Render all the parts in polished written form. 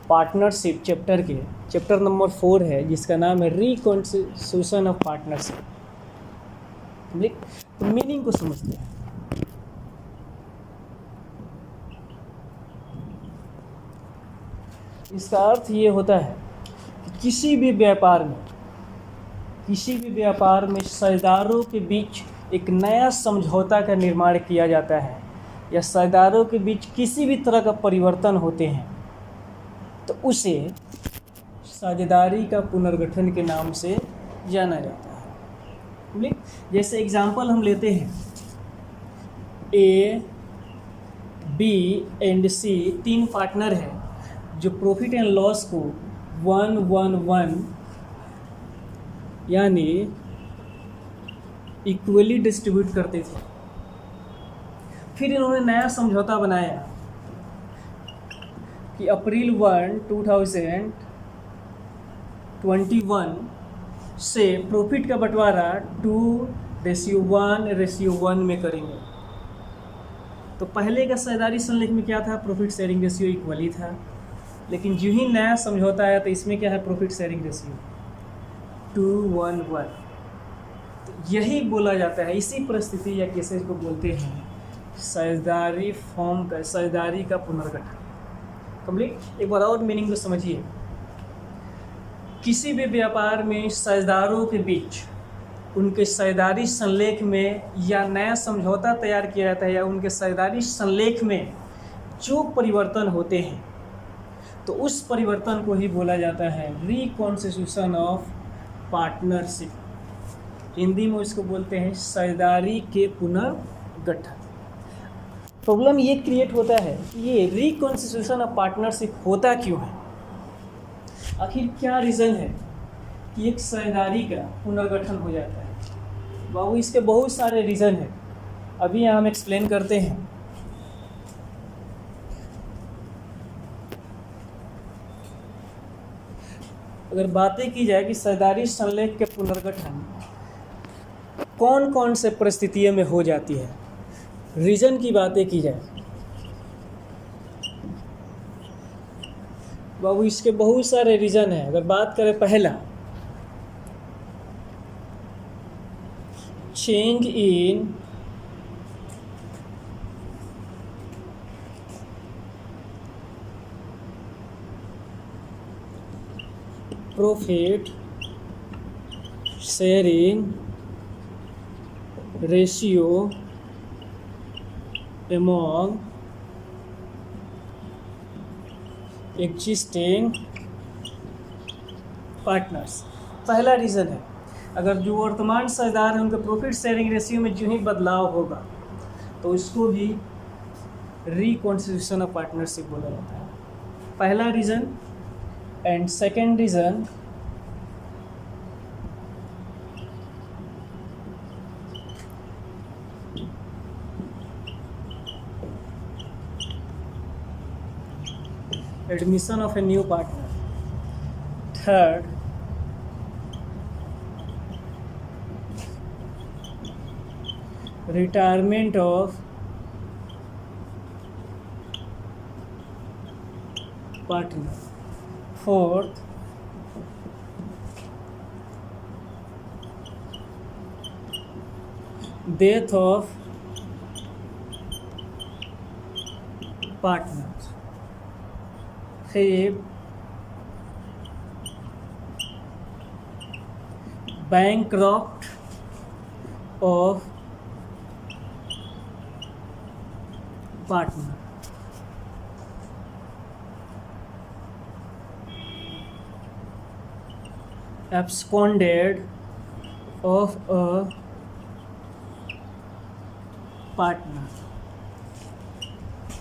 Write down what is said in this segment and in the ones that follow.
Partnership chapter के chapter number 4 है, जिसका नाम है रिकॉन्स्टिट्यूशन ऑफ पार्टनरशिप। तो मीनिंग को समझते हैं। इसका अर्थ ये होता है कि किसी भी व्यापार में साझेदारों के बीच एक नया समझौता का निर्माण किया जाता है, या साझेदारों के बीच किसी भी तरह का परिवर्तन होते हैं, तो उसे साझेदारी का पुनर्गठन के नाम से जाना जाता है। जैसे एग्जांपल हम लेते हैं, ए, बी एंड सी 3 पार्टनर हैं जो प्रॉफिट एंड लॉस को 1-1-1 यानी इक्वली डिस्ट्रीब्यूट करते थे। फिर इन्होंने नया समझौता बनाया कि अप्रैल 1, 2021 से प्रॉफिट का बंटवारा 2:1:1 में करेंगे। तो पहले का साझेदारी संलेख में क्या था, प्रॉफिट शेयरिंग रेशियो इक्वली था, लेकिन जो ही नया समझौता आया तो इसमें क्या है, प्रॉफिट शेयरिंग रेशियो 2:1:1। तो यही बोला जाता है, इसी परिस्थिति या केसेस को बोलते हैं साझेदारी फॉर्म का, साझेदारी का पुनर्गठन। कंप्लीट। एक बार और मीनिंग को समझिए। किसी भी व्यापार में साझेदारों के बीच उनके साझेदारी संलेख में या नया समझौता तैयार किया जाता है, या उनके साझेदारी संलेख में जो परिवर्तन होते हैं, तो उस परिवर्तन को ही बोला जाता है रिकॉन्स्टिट्यूशन ऑफ पार्टनरशिप। हिंदी में इसको बोलते हैं साझेदारी के पुनर्गठन। प्रॉब्लम ये क्रिएट होता है कि ये रिकॉन्स्टिट्यूशन ऑफ पार्टनरशिप होता क्यों है, आखिर क्या रीज़न है कि एक साझेदारी का पुनर्गठन हो जाता है। बाबू इसके बहुत सारे रीज़न हैं, अभी यहाँ हम एक्सप्लेन करते हैं। अगर बातें की जाए कि साझेदारी संलेख के पुनर्गठन कौन कौन से परिस्थितियों में हो जाती है, रीज़न की बातें की जाए, बाबू इसके बहुत सारे रीज़न हैं। अगर बात करें पहला, change in profit sharing ratio among existing partners. पहला रीज़न है, अगर जो वर्तमान साझेदार हैं उनके प्रॉफिट शेयरिंग रेशियो में जो ही बदलाव होगा तो इसको भी रिकॉन्स्टिट्यूशन ऑफ पार्टनरशिप बोला जाता है। पहला reason. And second reason, admission of a new partner. Third, retirement of partner. Fourth, death of partner. Fifth, bankrupt of partner. Absconded of a partner,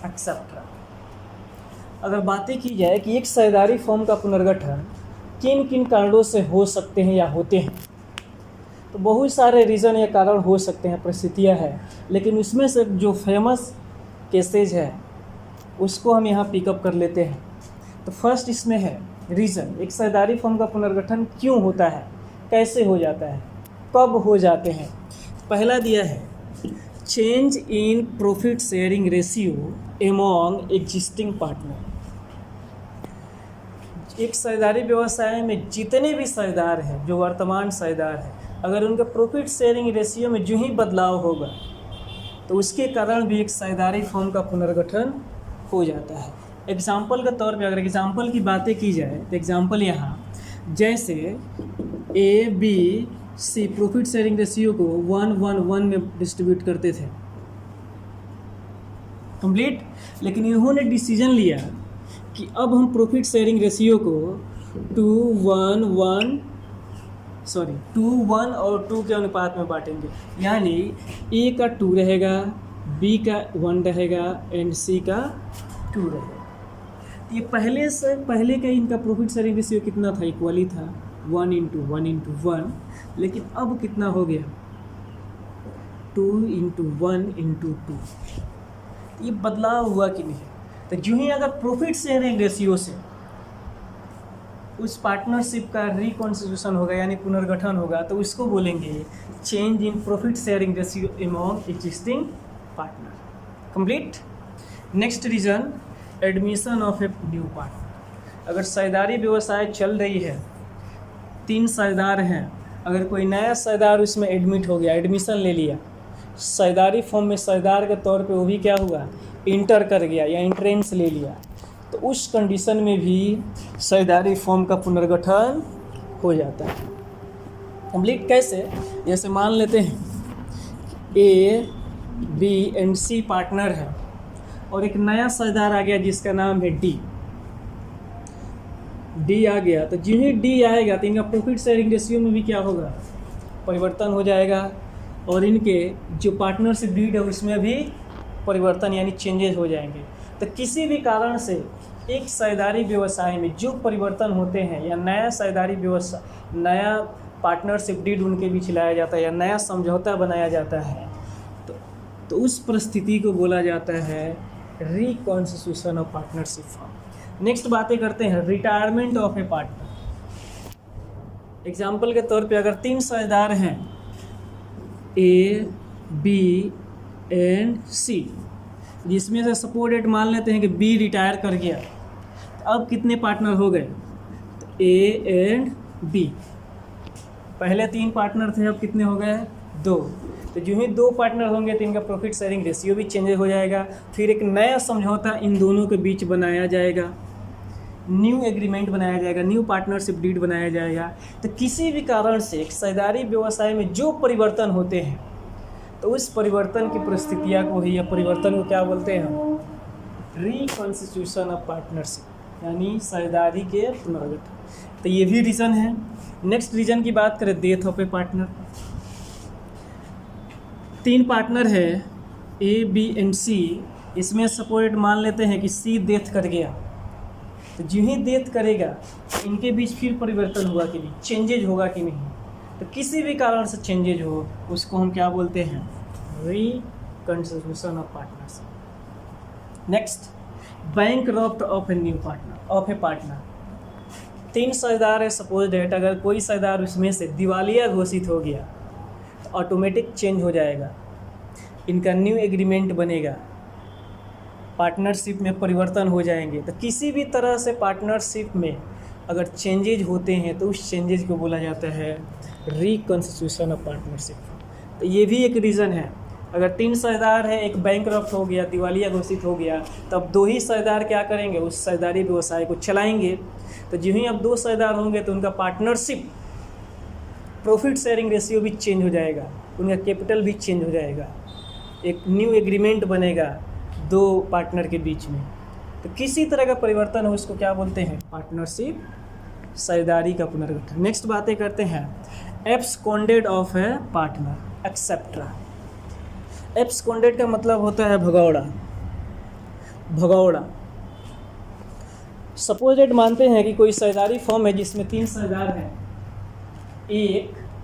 etcetera. अगर बातें की जाए कि एक साझेदारी फॉर्म का पुनर्गठन किन किन कारणों से हो सकते हैं या होते हैं, तो बहुत सारे रीज़न या कारण हो सकते हैं, परिस्थितियाँ हैं, लेकिन उसमें से जो फेमस केसेज है उसको हम यहाँ पिकअप कर लेते हैं। तो फर्स्ट इसमें है रीज़न, एक साझेदारी फॉर्म का पुनर्गठन क्यों होता है, कैसे हो जाता है, कब हो जाते हैं। पहला दिया है change in profit sharing ratio among existing partner. एक साझेदारी व्यवसाय में जितने भी साझेदार हैं, जो वर्तमान साझेदार हैं, अगर उनका प्रॉफिट शेयरिंग रेशियो में जो ही बदलाव होगा तो उसके कारण भी एक साझेदारी फर्म का पुनर्गठन हो जाता है। एग्जाम्पल के तौर पे अगर एग्जाम्पल की बातें की जाए तो एग्जाम्पल यहाँ जैसे ABC प्रॉफिट शेयरिंग रेशियो को 1:1 में डिस्ट्रीब्यूट करते थे, कंप्लीट। लेकिन इन्होंने डिसीजन लिया कि अब हम प्रॉफिट शेयरिंग रेशियो को 2:1 और 2 के अनुपात में बांटेंगे, यानी A का 2 रहेगा, B का 1 रहेगा एंड C का 2 रहेगा। ये पहले का इनका प्रॉफिट शेयरिंग रेशियो कितना था, इक्वली था 1:1:1, लेकिन अब कितना हो गया 2:1:2। ये बदलाव हुआ कि नहीं? तो जो ही अगर प्रॉफिट शेयरिंग रेशियो से उस पार्टनरशिप का रिकॉन्स्टिट्यूशन होगा यानी पुनर्गठन होगा तो उसको बोलेंगे change in profit sharing ratio among existing partner, complete. Next reason, admission of a new partner. अगर साझेदारी व्यवसाय चल रही है, 3 साझेदार हैं, अगर कोई नया साझेदार उसमें एडमिट हो गया, एडमिशन ले लिया, साझेदारी फर्म में साझेदार के तौर पे वो भी क्या हुआ, इंटर कर गया या एंट्रेंस ले लिया, तो उस कंडीशन में भी साझेदारी फर्म का पुनर्गठन हो जाता है, कंप्लीट। कैसे? जैसे मान लेते हैं A, B and C partner है और एक नया साझेदार आ गया जिसका नाम है D आ गया, तो जो ही D आएगा तो इनका प्रॉफिट शेयरिंग रेशियो में भी क्या होगा, परिवर्तन हो जाएगा और इनके जो पार्टनरशिप डीड है उसमें भी परिवर्तन यानी चेंजेस हो जाएंगे। तो किसी भी कारण से एक साझेदारी व्यवसाय में जो परिवर्तन होते हैं या नया साझेदारी व्यवसाय, नया पार्टनरशिप डीड उनके बीच लाया जाता है या नया समझौता बनाया जाता है, तो उस परिस्थिति को बोला जाता है reconstitution of partnership form. Next बातें करते हैं retirement of A partner. Example के तौर पे अगर 3 साझेदार हैं A, B एंड C, जिसमें से सपोर्टेड मान लेते हैं कि B रिटायर कर गया, तो अब कितने पार्टनर हो गए, तो A एंड B। पहले 3 पार्टनर थे, अब कितने हो गए, 2। तो जो ही 2 पार्टनर होंगे तो इनका प्रॉफिट शेयरिंग रेशियो भी चेंज हो जाएगा, फिर एक नया समझौता इन दोनों के बीच बनाया जाएगा, न्यू एग्रीमेंट बनाया जाएगा, न्यू पार्टनरशिप डीड बनाया जाएगा। तो किसी भी कारण से एक साझेदारी व्यवसाय में जो परिवर्तन होते हैं तो उस परिवर्तन की परिस्थितियाँ को ही या परिवर्तन को क्या बोलते हैं हम, रिकॉन्स्टिट्यूशन ऑफ पार्टनरशिप यानी साझेदारी के पुनर्गठन। तो ये भी रीज़न है। नेक्स्ट रीज़न की बात करें, death of A partner. 3 partner है A, B एंड C, इसमें सपोर्ट मान लेते हैं कि C डेथ कर गया, तो जो ही डेथ करेगा इनके बीच फिर परिवर्तन हुआ कि नहीं, चेंजेज होगा कि नहीं, तो किसी भी कारण से चेंजेज हो उसको हम क्या बोलते हैं, reconstitution of partnership. Next, bankrupt of a new partner of A partner. 3 साझेदार है, सपोज डेट अगर कोई साझेदार उसमें से दिवालिया घोषित हो गया तो ऑटोमेटिक चेंज हो जाएगा, इनका न्यू एग्रीमेंट बनेगा, पार्टनरशिप में परिवर्तन हो जाएंगे। तो किसी भी तरह से पार्टनरशिप में अगर चेंजेज होते हैं तो उस चेंजेज को बोला जाता है रिकॉन्स्टिट्यूशन ऑफ पार्टनरशिप। तो ये भी एक रीज़न है। अगर 3 साझेदार है, एक बैंकरप्ट हो गया, दिवालिया घोषित हो गया, तब 2 ही साझेदार क्या करेंगे, उस साझेदारी व्यवसाय को चलाएंगे। तो जो ही अब 2 साझेदार होंगे तो उनका पार्टनरशिप प्रॉफिट शेयरिंग रेशियो भी चेंज हो जाएगा, उनका कैपिटल भी चेंज हो जाएगा, एक न्यू एग्रीमेंट बनेगा 2 पार्टनर के बीच में। तो किसी तरह का परिवर्तन हो उसको क्या बोलते हैं, पार्टनरशिप साझेदारी का पुनर्गठन। नेक्स्ट बातें करते हैं absconded of A partner et cetera. Absconded का मतलब होता है भगौड़ा। सपोजेड मानते हैं कि कोई साझेदारी फर्म है जिसमें 3 साझेदार हैं,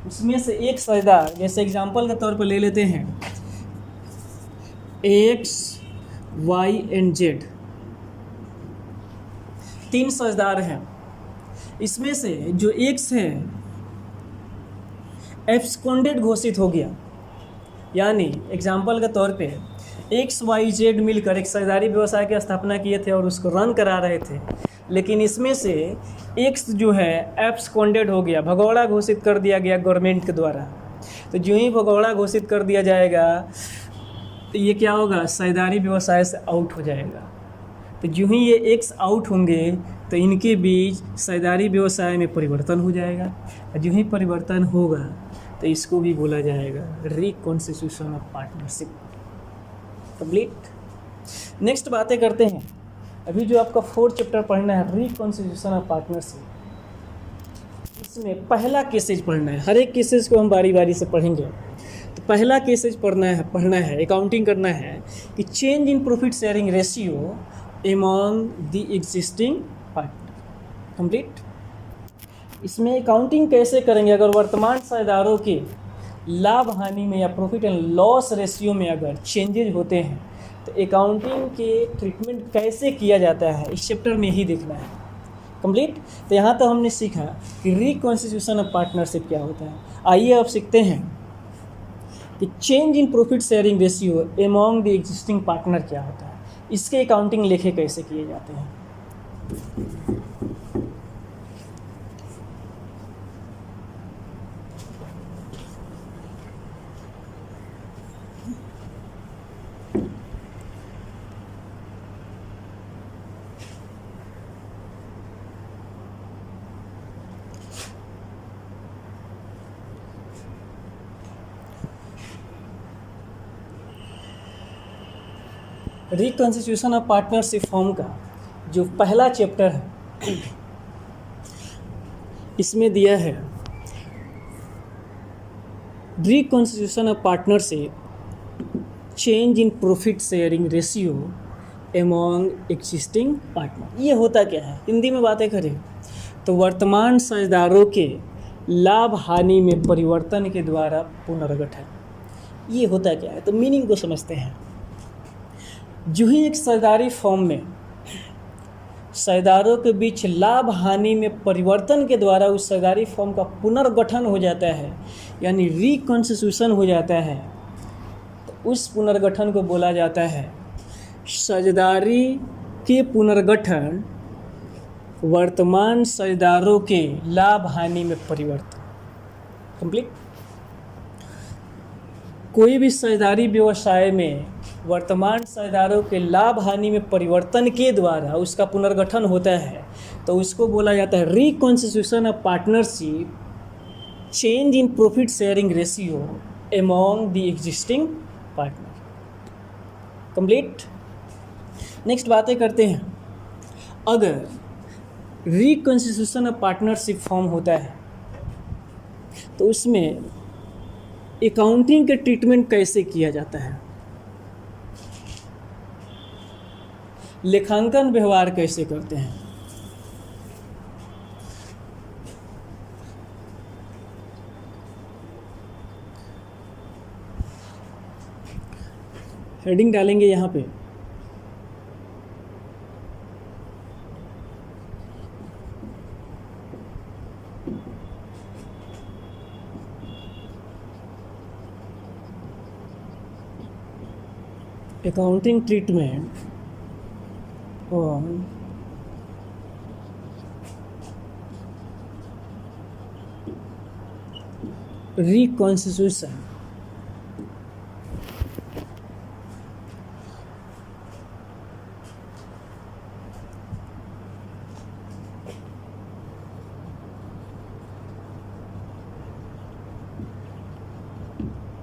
उसमें से एक साझेदार, जैसे एग्जांपल के तौर पर ले लेते हैं X, Y एंड Z, 3 साझेदार हैं, इसमें से जो X है एब्सकॉन्डेड घोषित हो गया, यानी एग्जांपल के तौर पे XYZ मिलकर एक साझेदारी व्यवसाय की स्थापना किए थे और उसको रन करा रहे थे। लेकिन इसमें से एक्स जो है एब्सकॉन्डेड हो गया, भगौड़ा घोषित कर दिया गया गवर्नमेंट के द्वारा। तो जो ही भगौड़ा घोषित कर दिया जाएगा तो ये क्या होगा, साझेदारी व्यवसाय से आउट हो जाएगा। तो जो ही ये एक्स आउट होंगे तो इनके बीच साझेदारी व्यवसाय में परिवर्तन हो जाएगा। जो ही परिवर्तन होगा तो इसको भी बोला जाएगा reconstitution of partnership. Complete. Next बातें करते हैं। अभी जो आपका 4th चैप्टर पढ़ना है रिकॉन्स्टिट्यूशन ऑफ पार्टनरशिप, इसमें पहला केसेज पढ़ना है। हर एक केसेज को हम बारी बारी से पढ़ेंगे। तो पहला केसेज पढ़ना है अकाउंटिंग करना है कि change in profit sharing ratio among the existing partner. Complete. इसमें अकाउंटिंग कैसे करेंगे, अगर वर्तमान साझेदारों के लाभ हानि में या प्रॉफिट एंड लॉस रेशियो में अगर चेंजेज होते हैं तो अकाउंटिंग के ट्रीटमेंट कैसे किया जाता है, इस चैप्टर में ही देखना है। कंप्लीट। तो यहाँ तो हमने सीखा कि रिकॉन्स्टिट्यूशन ऑफ पार्टनरशिप क्या होता है। आइए अब सीखते हैं कि change in profit sharing ratio among the existing partner क्या होता है, इसके अकाउंटिंग लेखे कैसे किए जाते हैं। रिकॉन्स्टिट्यूशन ऑफ पार्टनरशिप फॉर्म का जो पहला चैप्टर है इसमें दिया है reconstitution of partnership change in profit sharing ratio among existing partner. ये होता क्या है, हिंदी में बातें करें तो वर्तमान साझेदारों के लाभ हानि में परिवर्तन के द्वारा पुनर्गठन। ये होता क्या है, तो मीनिंग को समझते हैं। जो ही एक साझेदारी फॉर्म में साझेदारों के बीच लाभ हानि में परिवर्तन के द्वारा उस साझेदारी फॉर्म का पुनर्गठन हो जाता है, यानी रिकॉन्स्टिट्यूशन हो जाता है, तो उस पुनर्गठन को बोला जाता है साझेदारी के पुनर्गठन वर्तमान साझेदारों के लाभ हानि में परिवर्तन। कंप्लीट। कोई भी साझेदारी व्यवसाय में वर्तमान साझेदारों के लाभ हानि में परिवर्तन के द्वारा उसका पुनर्गठन होता है तो उसको बोला जाता है reconstitution of partnership change in profit sharing ratio among the existing partner. Complete. Next बातें करते हैं। अगर रिकॉन्स्टिट्यूशन ऑफ पार्टनरशिप फॉर्म होता है तो उसमें अकाउंटिंग के ट्रीटमेंट कैसे किया जाता है, लेखांकन व्यवहार कैसे करते हैं। हेडिंग डालेंगे यहाँ पे accounting treatment on reconstitution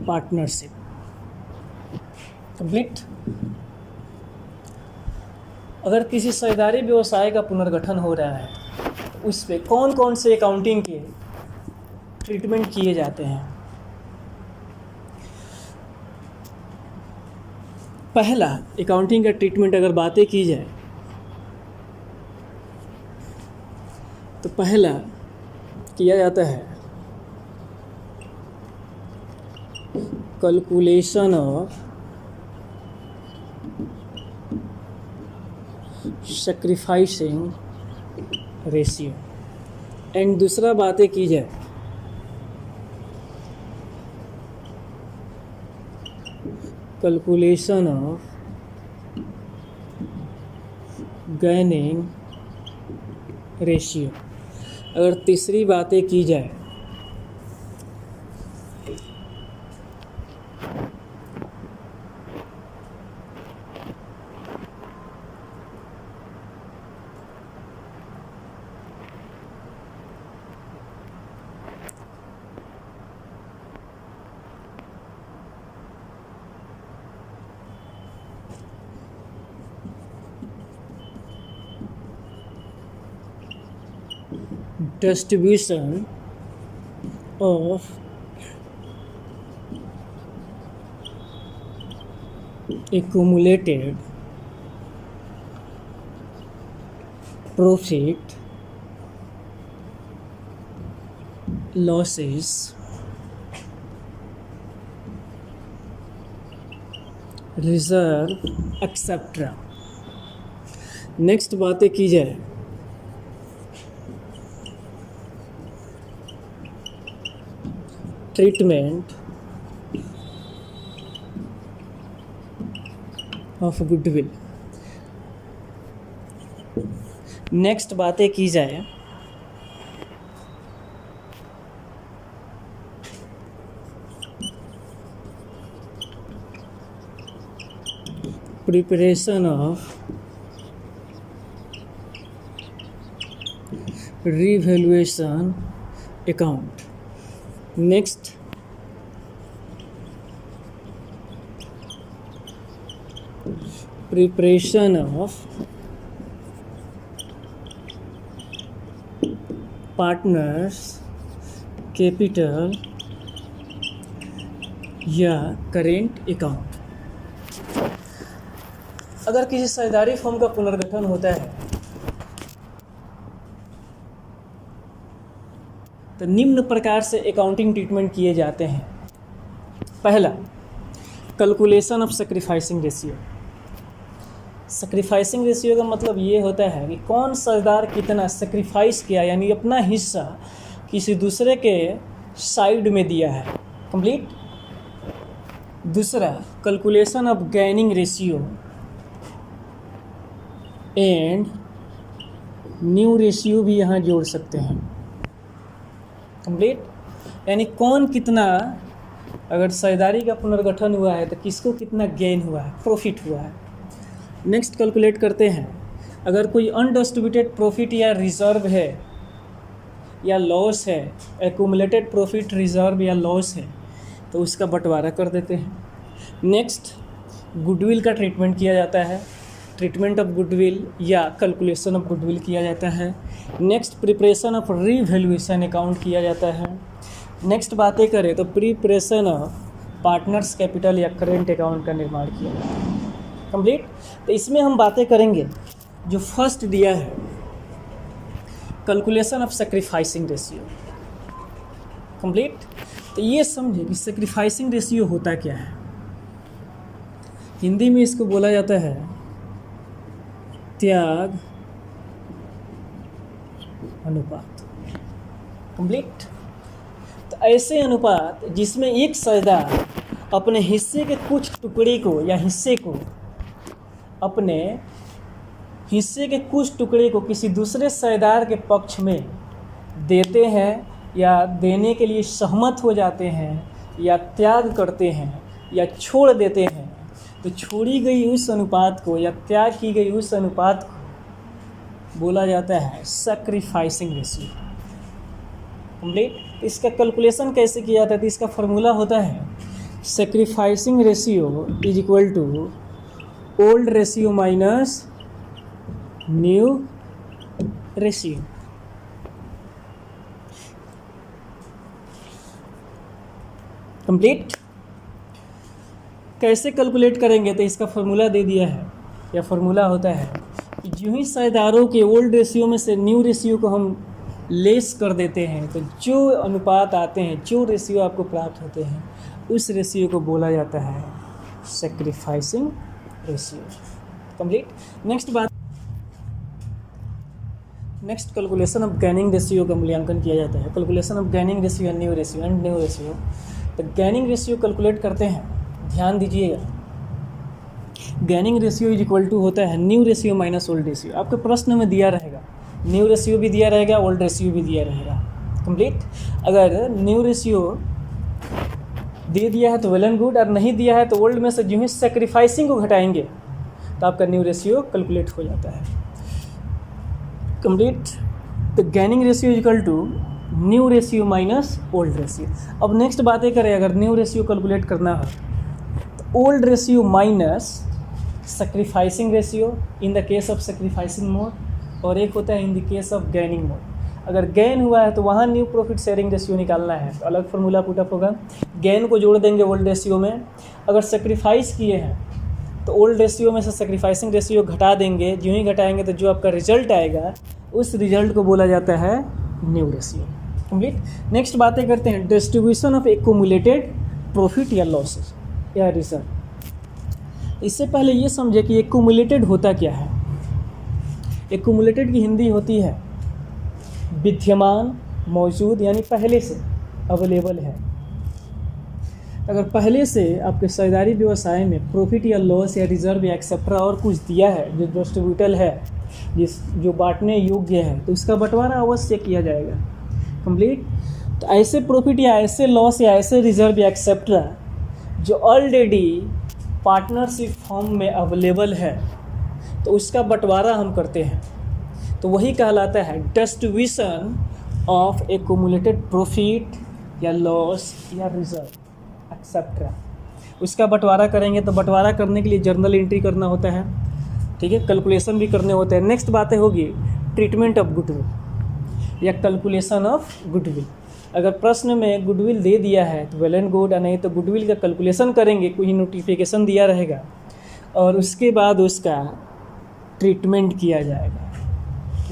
partnership. Complete. अगर किसी साझेदारी व्यवसाय का पुनर्गठन हो रहा है तो उस पर कौन कौन से अकाउंटिंग के ट्रीटमेंट किए जाते हैं। पहला अकाउंटिंग का ट्रीटमेंट अगर बातें की जाए तो पहला किया जाता है calculation of sacrificing ratio and दूसरा बातें की जाए कैलकुलेशन ऑफ गैनिंग रेशियो। अगर तीसरी बातें की जाए distribution of accumulated profit, losses, reserve, etcetera. Next बातें की जाए ट्रीटमेंट ऑफ गुडविल। नेक्स्ट बातें की जाए preparation of revaluation account. Next preparation of partners capital या करेंट अकाउंट। अगर किसी साझेदारी फर्म का पुनर्गठन होता है तो निम्न प्रकार से अकाउंटिंग ट्रीटमेंट किए जाते हैं। पहला, calculation of sacrificing ratio. Sacrificing ratio का मतलब ये होता है कि कौन साझेदार कितना सैक्रिफाइस किया, यानी अपना हिस्सा किसी दूसरे के साइड में दिया है। कंप्लीट। दूसरा, calculation of gaining ratio and new ratio भी यहाँ जोड़ सकते हैं। कंप्लीट, यानी कौन कितना, अगर साझेदारी का पुनर्गठन हुआ है तो किसको कितना गेन हुआ है, प्रॉफिट हुआ है। नेक्स्ट कैलकुलेट करते हैं, अगर कोई अनडिस्ट्रीब्यूटेड प्रॉफिट या रिजर्व है या लॉस है, एक्यूमुलेटेड प्रॉफिट, रिजर्व या लॉस है, तो उसका बंटवारा कर देते हैं। नेक्स्ट, गुडविल का ट्रीटमेंट किया जाता है, ट्रीटमेंट ऑफ गुडविल या कैलकुलेशन ऑफ गुडविल किया जाता है। Next, preparation of revaluation account किया जाता है। नेक्स्ट बातें करें तो प्रिपरेशन ऑफ पार्टनर्स कैपिटल या करेंट अकाउंट का निर्माण किया जाता है। कंप्लीट। तो इसमें हम बातें करेंगे जो फर्स्ट दिया है, calculation of sacrificing ratio. Complete. तो ये समझे कि सैक्रिफाइसिंग रेशियो होता क्या है। हिंदी में इसको बोला जाता है त्याग अनुपात। कंप्लीट। तो ऐसे अनुपात जिसमें एक साझेदार अपने हिस्से के कुछ टुकड़े को या हिस्से को, अपने हिस्से के कुछ टुकड़े को किसी दूसरे साझेदार के पक्ष में देते हैं या देने के लिए सहमत हो जाते हैं या त्याग करते हैं या छोड़ देते हैं, तो छोड़ी गई उस अनुपात को या त्याग की गई उस अनुपात को बोला जाता है सैक्रिफाइसिंग रेशियो। कंप्लीट। इसका कैलकुलेशन कैसे किया जाता है, तो इसका फॉर्मूला होता है sacrificing ratio is equal to old ratio minus new ratio. Complete. कैसे कैलकुलेट करेंगे, तो इसका फॉर्मूला दे दिया है। यह फॉर्मूला होता है कि जो ही साझेदारों के ओल्ड रेशियो में से न्यू रेशियो को हम लेस कर देते हैं, तो जो अनुपात आते हैं, जो रेशियो आपको प्राप्त होते हैं, उस रेशियो को बोला जाता है सैक्रिफाइसिंग रेशियो। कंप्लीट। नेक्स्ट बात, next calculation of gaining ratio का मूल्यांकन किया जाता है। Calculation of gaining ratio and new ratio. तो गेनिंग रेशियो कैलकुलेट करते हैं, ध्यान दीजिएगा। Gaining ratio is equal to होता है new ratio minus old ratio. आपके प्रश्न में दिया रहेगा न्यू रेशियो भी दिया रहेगा, ओल्ड रेशियो भी दिया रहेगा। कंप्लीट। अगर न्यू रेशियो दे दिया है तो वेल एंड गुड, और नहीं दिया है तो ओल्ड में से जो ही सेक्रीफाइसिंग को घटाएंगे तो आपका न्यू रेशियो कैलकुलेट हो जाता है। कंप्लीट। तो gaining ratio equal to new ratio minus old ratio. अब नेक्स्ट बातें करें, अगर न्यू रेशियो कैलकुलेट करना है तो old ratio minus sacrificing ratio in the case of sacrificing mode, और एक होता है in the case of gaining mode. अगर गेन हुआ है तो वहाँ न्यू प्रॉफिट शेयरिंग रेशियो निकालना है, तो अलग फार्मूला पुटअप होगा। गेन को जोड़ देंगे ओल्ड रेशियो में। अगर सेक्रीफाइस किए हैं तो ओल्ड रेशियो में से सेक्रीफाइसिंग रेशियो घटा देंगे, जो ही घटाएंगे तो जो आपका रिजल्ट आएगा उस रिजल्ट को बोला जाता है न्यू रेशियो। कंप्लीट। नेक्स्ट बातें करते हैं डिस्ट्रीब्यूशन ऑफ एक्यूमुलेटेड प्रॉफिट या लॉसेस या रिजर्व। इससे पहले ये समझे कि एक्यूमुलेटेड होता क्या है। एक्यूमुलेटेड की हिंदी होती है विद्यमान, मौजूद, यानी पहले से अवेलेबल है। अगर पहले से आपके साझेदारी व्यवसाय में प्रॉफिट या लॉस या रिजर्व या एक्सेट्रा और कुछ दिया है जो डिस्ट्रीब्यूटेबल है, जो बांटने योग्य है, तो इसका बंटवारा अवश्य किया जाएगा। कंप्लीट। तो ऐसे प्रॉफिट या ऐसे लॉस या ऐसे रिजर्व या एक्सेट्रा जो ऑलरेडी पार्टनरशिप फॉर्म में अवेलेबल है, तो उसका बंटवारा हम करते हैं, तो वही कहलाता है डिस्ट्रीब्यूशन ऑफ एक्यूमुलेटेड प्रॉफिट या लॉस या रिजर्व एक्सेट्रा। उसका बंटवारा करेंगे तो बंटवारा करने के लिए जर्नल एंट्री करना होता है, ठीक है, कैलकुलेशन भी करने होते हैं। नेक्स्ट बातें होगी ट्रीटमेंट ऑफ गुडविल या कैलकुलेशन ऑफ गुडविल। अगर प्रश्न में गुडविल दे दिया है तो वेल एंड गुड, नहीं तो गुडविल का कैलकुलेशन करेंगे, कोई नोटिफिकेशन दिया रहेगा और उसके बाद उसका ट्रीटमेंट किया जाएगा,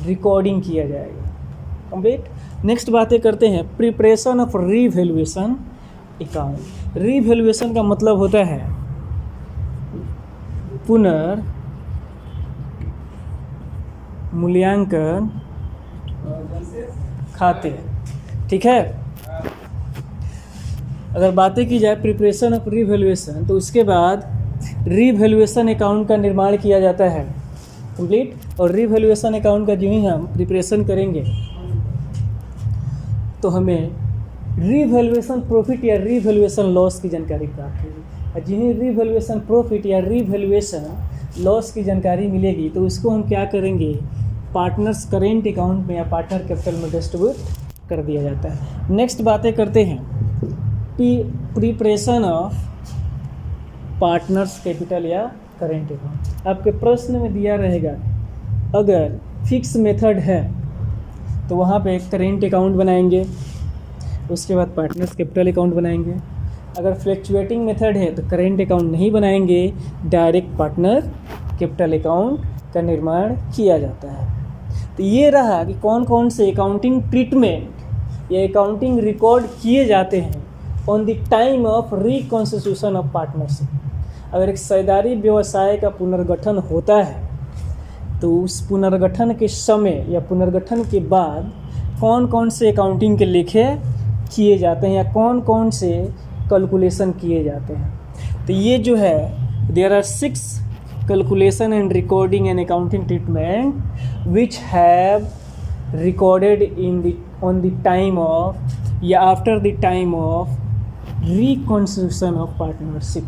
रिकॉर्डिंग किया जाएगा। कंप्लीट। नेक्स्ट बातें करते हैं preparation of revaluation account. Revaluation का मतलब होता है पुनर्मूल्यांकन खाते, ठीक है। अगर बातें की जाए प्रिपरेशन ऑफ रीवैल्यूएशन, तो उसके बाद रीवैल्यूएशन अकाउंट का निर्माण किया जाता है। कंप्लीट। और रीवैल्यूएशन अकाउंट का जो ही हम प्रिपरेशन करेंगे तो हमें रीवैल्यूएशन प्रॉफिट या रीवैल्यूएशन लॉस की जानकारी प्राप्त होगी। और जो ही रीवैल्यूएशन प्रॉफिट या रीवैल्यूएशन लॉस की जानकारी मिलेगी तो उसको हम क्या करेंगे, पार्टनर्स करेंट अकाउंट में या पार्टनर कैपिटल में डिस्ट्रीब्यूट कर दिया जाता है। नेक्स्ट बातें करते हैं प्रिपरेशन ऑफ पार्टनर्स कैपिटल या करेंट अकाउंट। आपके प्रश्न में दिया रहेगा अगर फिक्स मेथड है तो वहाँ पे करेंट अकाउंट बनाएंगे, उसके बाद पार्टनर्स कैपिटल अकाउंट बनाएंगे। अगर फ्लैक्चुएटिंग मेथड है तो करेंट अकाउंट नहीं बनाएंगे, डायरेक्ट पार्टनर कैपिटल अकाउंट का निर्माण किया जाता है। तो ये रहा कि कौन कौन से अकाउंटिंग ट्रीटमेंट या अकाउंटिंग रिकॉर्ड किए जाते हैं on the time of reconstitution of partnership. अगर एक साझेदारी व्यवसाय का पुनर्गठन होता है तो उस पुनर्गठन के समय या पुनर्गठन के बाद कौन कौन से अकाउंटिंग के लेखे किए जाते हैं या कौन कौन से कैलकुलेशन किए जाते हैं। तो ये जो है there are 6 calculation and recording and accounting treatment which have recorded in the on the time of या after the time of reconstitution of partnership.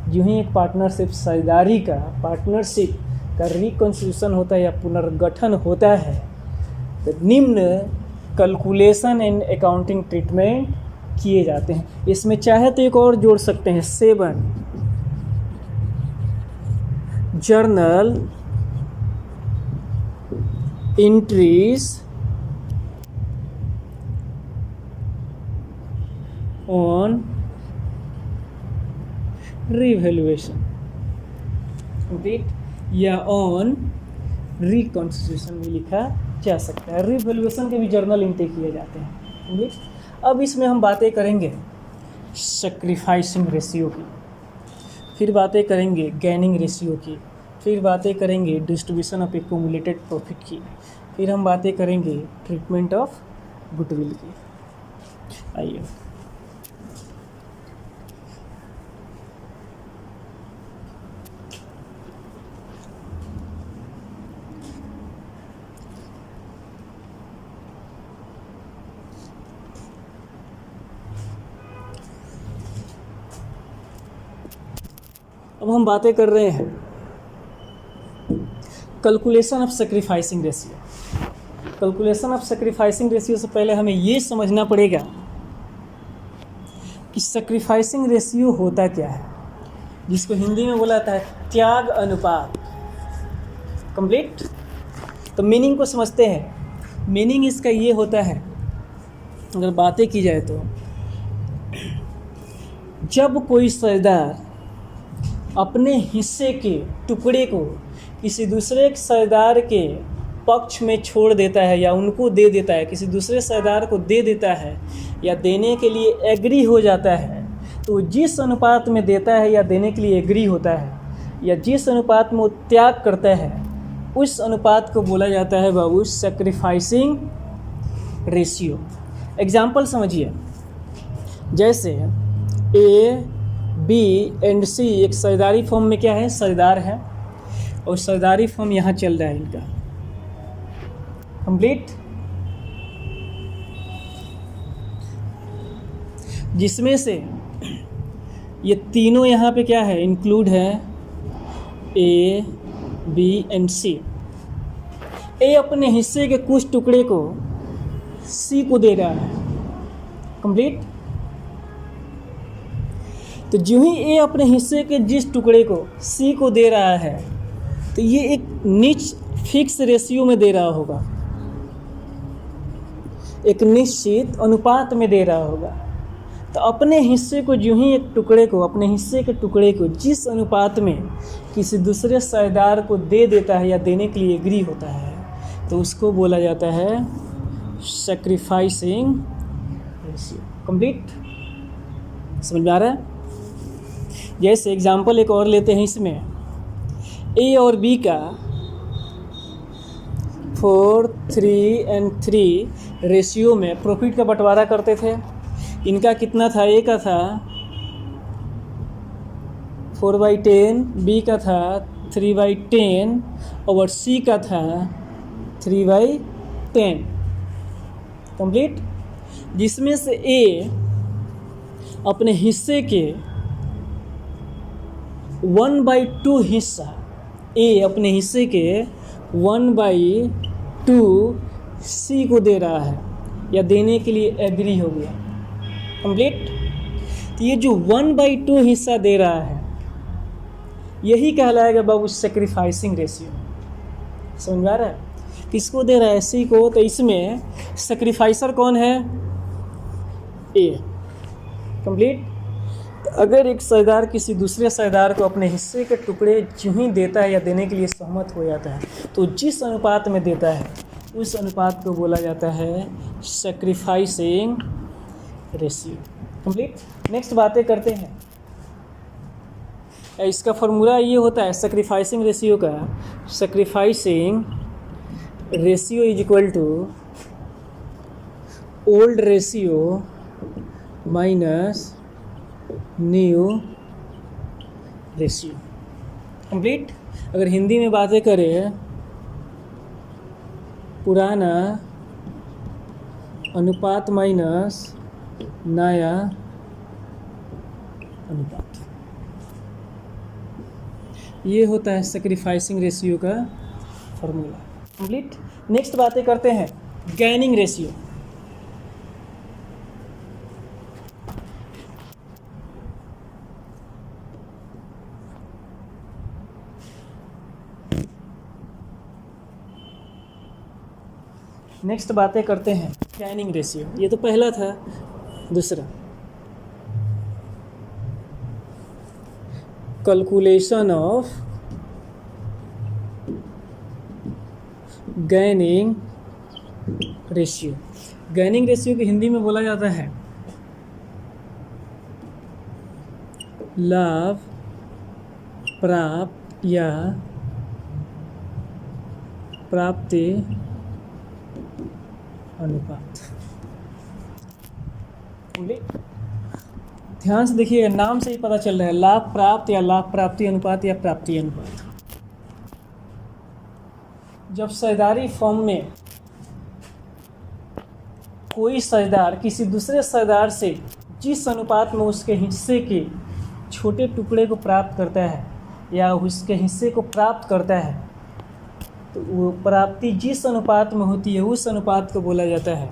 जो ही एक पार्टनरशिप साझेदारी का पार्टनरशिप का रिकॉन्स्टिट्यूशन होता है या पुनर्गठन होता है तो निम्न कैलकुलेशन एंड अकाउंटिंग ट्रीटमेंट किए जाते हैं। इसमें चाहे तो एक और जोड़ सकते हैं 7 journal entries on revaluation complete या ऑन रिकॉन्स्टिट्यूशन भी लिखा जा सकता है। रिवैल्यूएशन के भी जर्नल एंट्री किए जाते हैं। अब इसमें हम बातें करेंगे सैक्रिफाइसिंग रेशियो की, फिर बातें करेंगे गैनिंग रेशियो की, फिर बातें करेंगे डिस्ट्रीब्यूशन ऑफ एक्यूमुलेटेड प्रॉफिट की, फिर हम बातें करेंगे ट्रीटमेंट ऑफ गुडविल की। आइए अब हम बातें कर रहे हैं calculation of sacrificing ratio. Calculation of sacrificing ratio से पहले हमें ये समझना पड़ेगा कि सैक्रिफाइसिंग रेशियो होता क्या है, जिसको हिंदी में बोला जाता है त्याग अनुपात। कंप्लीट। तो मीनिंग को समझते हैं। मीनिंग इसका ये होता है, अगर बातें की जाए तो जब कोई साझेदार अपने हिस्से के टुकड़े को किसी दूसरे साझेदार के पक्ष में छोड़ देता है या उनको दे देता है, किसी दूसरे साझेदार को दे देता है या देने के लिए एग्री हो जाता है, तो जिस अनुपात में देता है या देने के लिए एग्री होता है या जिस अनुपात में वो त्याग करता है, उस अनुपात को बोला जाता है बाबू सैक्रिफाइसिंग रेशियो। एग्जाम्पल समझिए, जैसे ए बी एंड सी एक साझेदारी फॉर्म में क्या है, साझेदार है, और साझेदारी फॉर्म यहाँ चल रहा है इनका। कंप्लीट। जिसमें से ये तीनों यहाँ पे क्या है, इंक्लूड है, ए बी एंड सी। ए अपने हिस्से के कुछ टुकड़े को सी को दे रहा है। कंप्लीट। तो जो ही ए अपने हिस्से के जिस टुकड़े को सी को दे रहा है, तो ये एक निच फिक्स रेशियो में दे रहा होगा, एक निश्चित अनुपात में दे रहा होगा। तो अपने हिस्से को जो ही एक टुकड़े को, अपने हिस्से के टुकड़े को जिस अनुपात में किसी दूसरे साझेदार को दे देता है या देने के लिए एग्री होता है, तो उसको बोला जाता है सैक्रिफाइसिंग रेशियो। कंप्लीट। समझ में आ रहा है? जैसे एग्जाम्पल एक और लेते हैं, इसमें ए और बी का 4, 3 and 3 रेशियो में प्रॉफिट का बंटवारा करते थे। इनका कितना था, ए का था 4/10, बी का था 3/10 और सी का था 3/10। कंप्लीट। जिसमें से ए अपने हिस्से के 1/2 हिस्सा, ए अपने हिस्से के 1/2 सी को दे रहा है या देने के लिए एग्री हो गया। कंप्लीट। तो ये जो 1/2 हिस्सा दे रहा है, यही कहलाएगा बाबू सैक्रिफाइसिंग रेशियो। समझ में आ रहा है? किसको दे रहा है, सी को। तो इसमें सैक्रिफाइसर कौन है, ए। कंप्लीट। अगर एक साझेदार किसी दूसरे साझेदार को अपने हिस्से के टुकड़े जो ही देता है या देने के लिए सहमत हो जाता है, तो जिस अनुपात में देता है उस अनुपात को बोला जाता है सैक्रिफाइसिंग रेशियो। कंप्लीट। नेक्स्ट बातें करते हैं। इसका फॉर्मूला ये होता है सैक्रिफाइसिंग रेशियो का, sacrificing ratio is equal to old ratio minus new ratio. Complete. अगर हिंदी में बातें करें, पुराना अनुपात माइनस नया अनुपात, ये होता है सैक्रिफाइसिंग रेशियो का फॉर्मूला। कंप्लीट। नेक्स्ट बातें करते हैं गैनिंग रेशियो। नेक्स्ट बातें करते हैं गैनिंग रेशियो। ये तो पहला था। दूसरा कैलकुलेशन ऑफ गैनिंग रेशियो। गैनिंग रेशियो की हिंदी में बोला जाता है लाभ प्राप्त या प्राप्ति अनुपात। ध्यान से देखिए, नाम से ही पता चल रहा है, लाभ प्राप्त या लाभ प्राप्ति अनुपात या प्राप्ति अनुपात। जब साझेदारी फॉर्म में कोई साझेदार किसी दूसरे साझेदार से जिस अनुपात में उसके हिस्से के छोटे टुकड़े को प्राप्त करता है, या उसके हिस्से को प्राप्त करता है, तो वो प्राप्ति जिस अनुपात में होती है उस अनुपात को बोला जाता है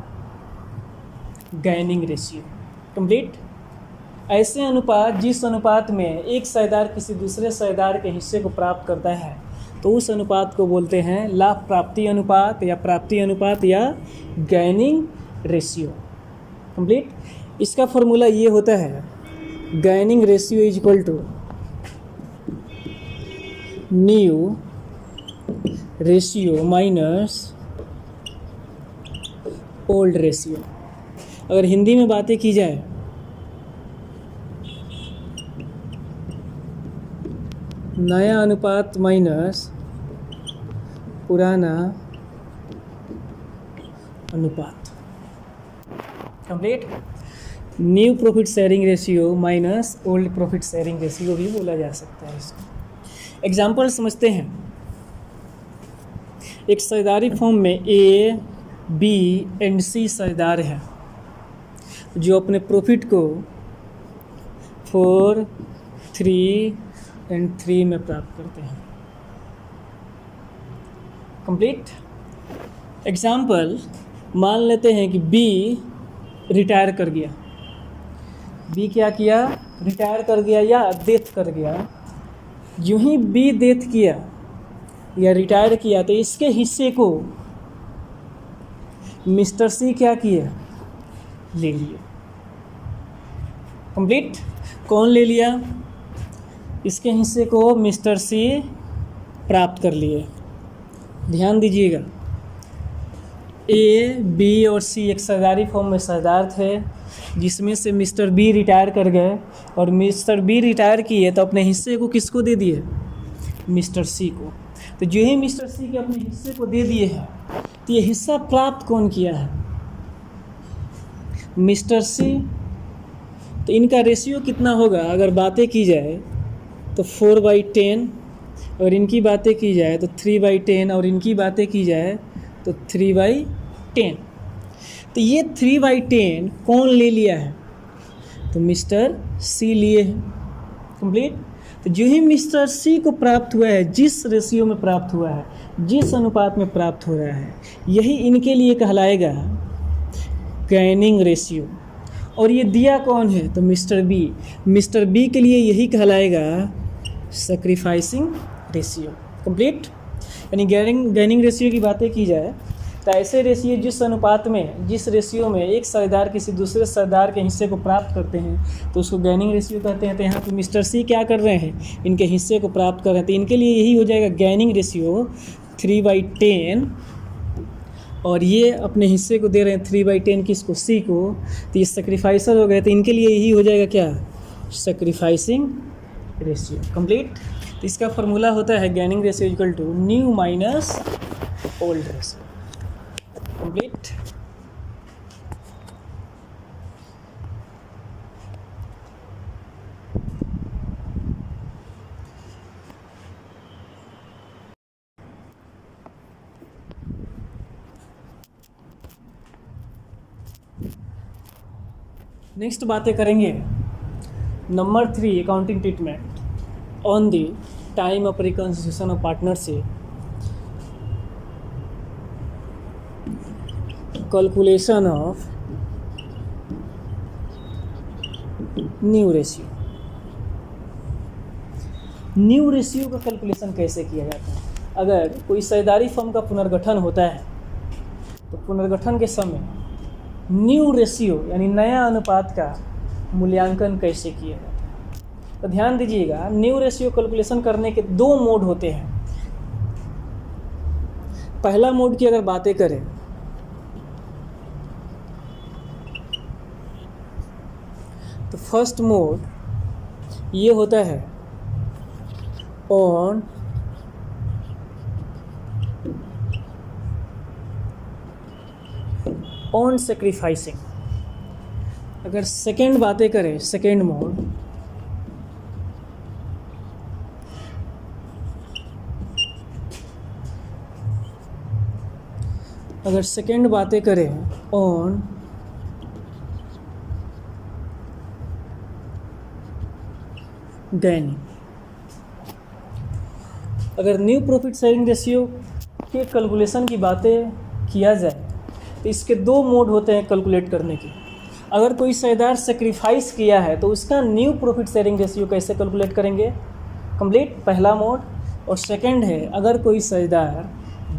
गैनिंग रेशियो। कंप्लीट। ऐसे अनुपात जिस अनुपात में एक साझेदार किसी दूसरे साझेदार के हिस्से को प्राप्त करता है तो उस अनुपात को बोलते हैं लाभ प्राप्ति अनुपात या प्राप्ति अनुपात या गैनिंग रेशियो। कंप्लीट। इसका फॉर्मूला ये होता है gaining ratio is equal to new ratio minus old ratio. अगर हिंदी में बातें की जाए नया अनुपात माइनस पुराना अनुपात। Complete. New profit sharing ratio minus old profit sharing ratio भी बोला जा सकता है इसको। एग्जाम्पल समझते हैं। एक साझेदारी फॉर्म में ए, बी एंड सी साझेदार हैं जो अपने प्रॉफिट को 4, 3 एंड 3 में प्राप्त करते हैं। कंप्लीट। एग्जाम्पल मान लेते हैं कि बी रिटायर कर गया। बी क्या किया? रिटायर कर गया या डेथ कर गया। यूं ही बी डेथ किया या रिटायर किया तो इसके हिस्से को मिस्टर सी क्या किए? ले लिए। कंप्लीट। कौन ले लिया? इसके हिस्से को मिस्टर सी प्राप्त कर लिए। ध्यान दीजिएगा, ए, बी और सी एक साझेदारी फॉर्म में साझेदार थे जिसमें से मिस्टर बी रिटायर कर गए और मिस्टर बी रिटायर किए तो अपने हिस्से को किसको दे दिए? मिस्टर सी को। तो जो ही मिस्टर सी के अपने हिस्से को दे दिए हैं तो ये हिस्सा प्राप्त कौन किया है? मिस्टर सी। तो इनका रेशियो कितना होगा अगर बातें की जाए तो 4/10, और इनकी बातें की जाए तो 3/10, और इनकी बातें की जाए तो 3/10। तो ये 3/10 कौन ले लिया है? तो मिस्टर सी लिए हैं। कंप्लीट। तो जो ही मिस्टर सी को प्राप्त हुआ है, जिस रेशियो में प्राप्त हुआ है, जिस अनुपात में प्राप्त हो रहा है, यही इनके लिए कहलाएगा गैनिंग रेशियो। और ये दिया कौन है? तो मिस्टर बी। मिस्टर बी के लिए यही कहलाएगा सैक्रिफाइसिंग रेशियो। कंप्लीट। यानी गैनिंग रेशियो की बातें की जाए तो ऐसे रेशियो जिस अनुपात में, जिस रेशियो में एक साझेदार किसी दूसरे साझेदार के हिस्से को प्राप्त करते हैं तो उसको गैनिंग रेशियो कहते हैं। तो यहाँ पे मिस्टर सी क्या कर रहे हैं? इनके हिस्से को प्राप्त कर रहे हैं, तो इनके लिए यही हो जाएगा गैनिंग रेशियो 3/10, और ये अपने हिस्से को दे रहे हैं 3/10 किसको? सी को। तो ये सेक्रीफाइसर हो गए, तो इनके लिए यही हो जाएगा क्या? Sacrificing ratio. कंप्लीट। तो इसका फॉर्मूला होता है gaining ratio equal to new minus old ratio. Complete. Next बातें करेंगे number 3 accounting treatment on the time of reconstitution of partnership, calculation of new ratio. New ratio का कैलकुलेशन कैसे किया जाता है? अगर कोई साझेदारी फर्म का पुनर्गठन होता है तो पुनर्गठन के समय न्यू रेशियो यानी नया अनुपात का मूल्यांकन कैसे किया जाता है? तो ध्यान दीजिएगा, न्यू रेशियो कैलकुलेशन करने के 2 मोड होते हैं। पहला मोड की अगर बातें करें तो फर्स्ट मोड ये होता है ऑन सेक्रीफाइसिंग। अगर सेकेंड बातें करें, सेकेंड मोड, अगर सेकेंड बातें करें ऑन गैनिंग। अगर न्यू प्रॉफिट शेयरिंग रेशियो के कैलकुलेशन की बातें किया जाए तो इसके दो मोड होते हैं कैलकुलेट करने के। अगर कोई शेयरदार सेक्रीफाइस किया है तो उसका न्यू प्रॉफिट शेयरिंग रेशियो कैसे कैलकुलेट करेंगे, कंप्लीट पहला मोड। और सेकंड है अगर कोई शेयरदार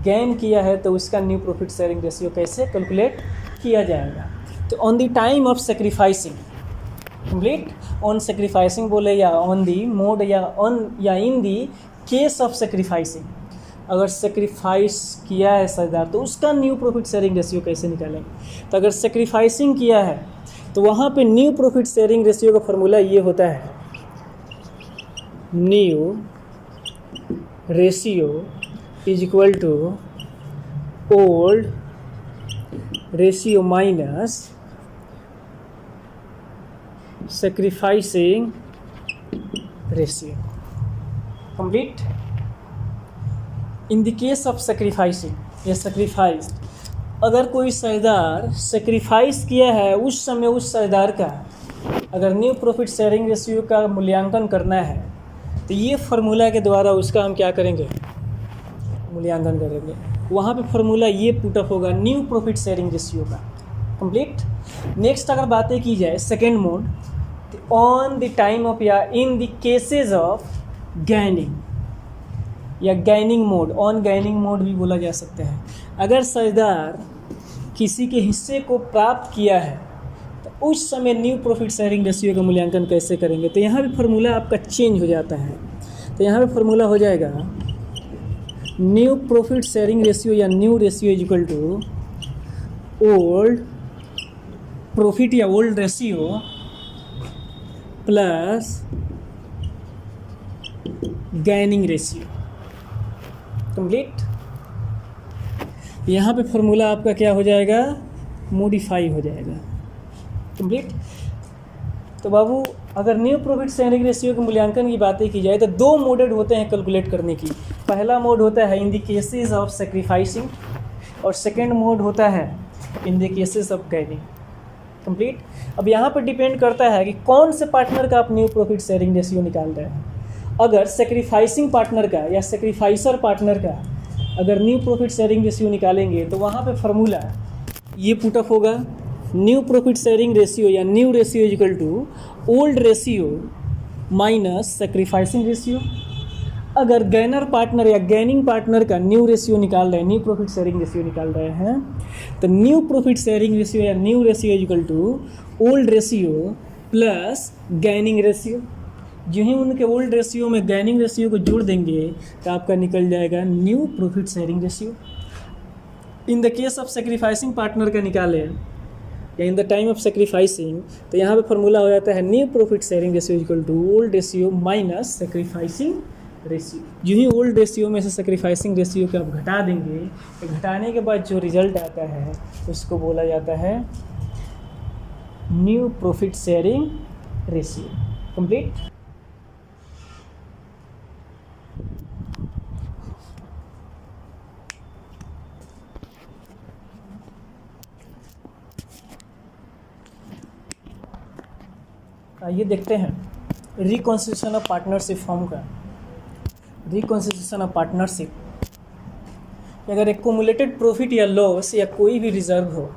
गेन किया है तो उसका न्यू प्रॉफिट शेयरिंग रेशियो कैसे कैलकुलेट किया जाएगा। तो on the time of sacrificing, complete on sacrificing बोले या ऑन दी मोड या ऑन या इन दी केस ऑफ सेक्रीफाइसिंग, अगर सेक्रीफाइस किया है शेयरदार तो उसका न्यू प्रॉफिट शेयरिंग रेशियो कैसे निकालेंगे। तो अगर सेक्रीफाइसिंग किया है तो वहाँ पे न्यू प्रॉफिट शेयरिंग रेशियो का फॉर्मूला ये होता है, new ratio is equal to old ratio minus sacrificing ratio, complete. In the case of sacrificing या सेक्रीफाइस, अगर कोई शेयरदार सेक्रीफाइस किया है उस समय उस शेयरदार का अगर न्यू प्रॉफिट शेयरिंग रेशियो का मूल्यांकन करना है तो ये फार्मूला के द्वारा उसका हम क्या करेंगे, मूल्यांकन करेंगे। वहाँ पे फार्मूला ये पुटअप होगा न्यू प्रॉफिट शेयरिंग रेशियो का, कंप्लीट। नेक्स्ट अगर बातें की जाए सेकेंड मोड, तो ऑन द टाइम ऑफ या इन द केसेस ऑफ गैनिंग या गैनिंग मोड, ऑन गैनिंग मोड भी बोला जा सकता है। अगर शेयरदार किसी के हिस्से को प्राप्त किया है तो उस समय न्यू प्रॉफिट शेयरिंग रेशियो का मूल्यांकन कैसे करेंगे। तो यहाँ भी फार्मूला आपका चेंज हो जाता है। तो यहाँ पे फार्मूला हो जाएगा न्यू प्रॉफिट शेयरिंग रेशियो या new ratio is equal to old profit या old ratio plus gaining ratio, complete. यहाँ पे फार्मूला आपका क्या हो जाएगा, मॉडिफाई हो जाएगा, कंप्लीट। तो बाबू अगर न्यू प्रॉफिट शेयरिंग रेशियो के मूल्यांकन की बातें की जाए तो दो मोडेड होते हैं कैलकुलेट करने की। पहला मोड होता है in the cases of sacrificing और सेकंड मोड होता है in the cases of gaining, complete. अब यहाँ पर डिपेंड करता है कि कौन से पार्टनर का आप न्यू प्रॉफिट शेयरिंग रेशियो निकाल रहे हैं। अगर सेक्रीफाइसिंग पार्टनर का या सेक्रीफाइसर पार्टनर का अगर न्यू प्रॉफिट शेयरिंग रेशियो निकालेंगे तो वहाँ पे फार्मूला ये पुटअप होगा न्यू प्रॉफिट शेयरिंग रेशियो या new ratio is equal to old ratio minus sacrificing ratio. अगर गैनर पार्टनर या गैनिंग पार्टनर का न्यू रेशियो निकाल रहे हैं, न्यू प्रॉफिट शेयरिंग रेशियो निकाल रहे हैं, तो न्यू प्रॉफिट शेयरिंग रेशियो या new ratio is equal to old ratio plus gaining ratio. जो ही उनके ओल्ड रेशियो में गैनिंग रेशियो को जोड़ देंगे तो आपका निकल जाएगा new profit sharing ratio. In the case of sacrificing partner का निकालें या in the time of sacrificing तो यहाँ पे फार्मूला हो जाता है new profit sharing ratio equal to old ratio minus sacrificing ratio. जो ही ओल्ड रेशियो में से सेक्रीफाइसिंग रेशियो को आप घटा देंगे तो घटाने के बाद जो रिजल्ट आता है उसको बोला जाता है new profit sharing ratio, complete. आइए देखते हैं रिकॉन्स्टिट्यूशन ऑफ पार्टनरशिप फॉर्म का। रिकॉन्स्टिट्यूशन ऑफ पार्टनरशिप, अगर एक्युमुलेटेड प्रॉफिट या लॉस या कोई भी रिजर्व हो